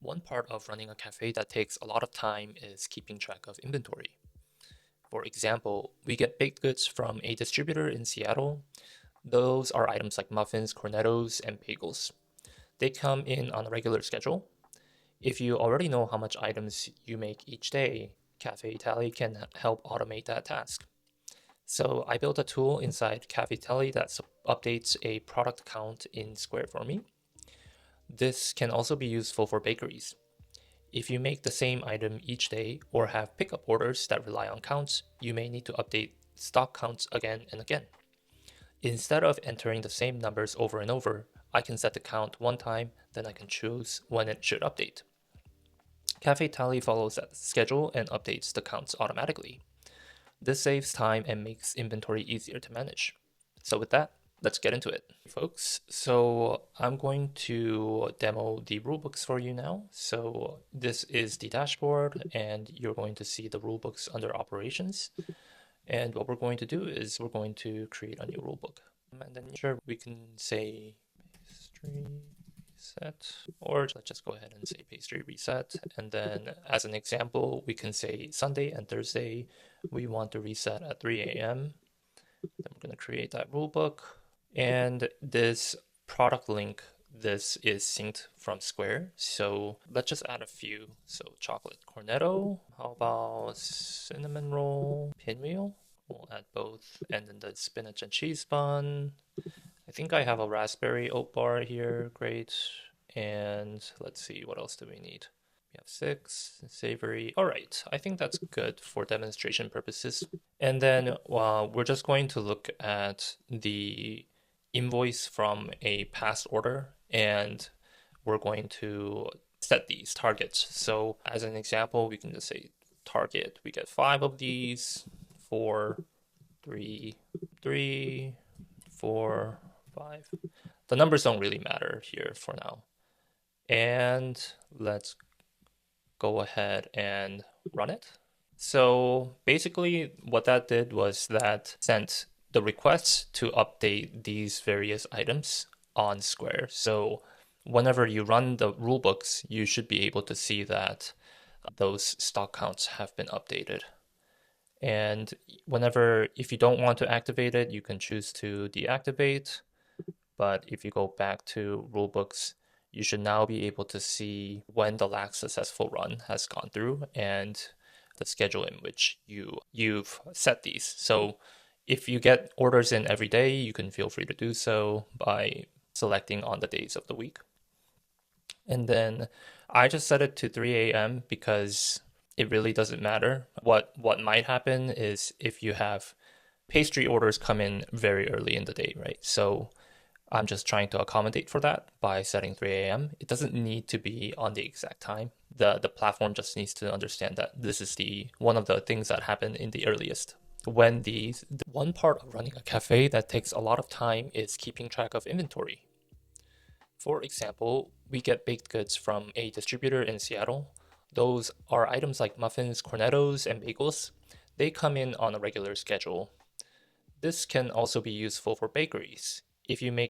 One part of running a cafe that takes a lot of time is keeping track of inventory. For example, we get baked goods from a distributor in Seattle. Those are items like muffins, cornettos, and bagels. They come in on a regular schedule. If you already know how much items you make each day, CafeTally can help automate that task. So I built a tool inside CafeTally that updates a product count in Square for me. This can also be useful for bakeries. If you make the same item each day or have pickup orders that rely on counts, you may need to update stock counts again and again. Instead of entering the same numbers over and over, I can set the count one time, then I can choose when it should update. CafeTally follows that schedule and updates the counts automatically. This saves time and makes inventory easier to manage. So with that, let's get into it, folks. So I'm going to demo the rulebooks for you now. So this is the dashboard, and you're going to see the rulebooks under operations. And what we're going to do is we're going to create a new rulebook. And then sure, we can say pastry reset, or let's just go ahead and say pastry reset. And then as an example, we can say Sunday and Thursday, we want to reset at 3 a.m. Then we're going to create that rulebook. And this product link, this is synced from Square. So let's just add a few. So chocolate cornetto, how about cinnamon roll, pinwheel? We'll add both. And then the spinach and cheese bun. I think I have a raspberry oat bar here. Great. And let's see, what else do we need? We have 6, savory. All right, I think that's good for demonstration purposes. And then we're just going to look at the invoice from a past order, and we're going to set these targets. So as an example, we can just say target, we get 5 of these, 4, 3, 3, 4, 5. The numbers don't really matter here for now. And let's go ahead and run it. So basically what that did was that sent the requests to update these various items on Square. So whenever you run the rulebooks, you should be able to see that those stock counts have been updated. And if you don't want to activate it, you can choose to deactivate. But if you go back to rulebooks, you should now be able to see when the last successful run has gone through and the schedule in which you've set these. So if you get orders in every day, you can feel free to do so by selecting on the days of the week. And then I just set it to 3 a.m. because it really doesn't matter. What might happen is if you have pastry orders come in very early in the day, right? So I'm just trying to accommodate for that by setting 3 a.m. It doesn't need to be on the exact time. The platform just needs to understand that this is one of the things that happen in the earliest. One part of running a cafe that takes a lot of time is keeping track of inventory. For example, we get baked goods from a distributor in Seattle. Those are items like muffins, cornettos, and bagels. They come in on a regular schedule. This can also be useful for bakeries. If you make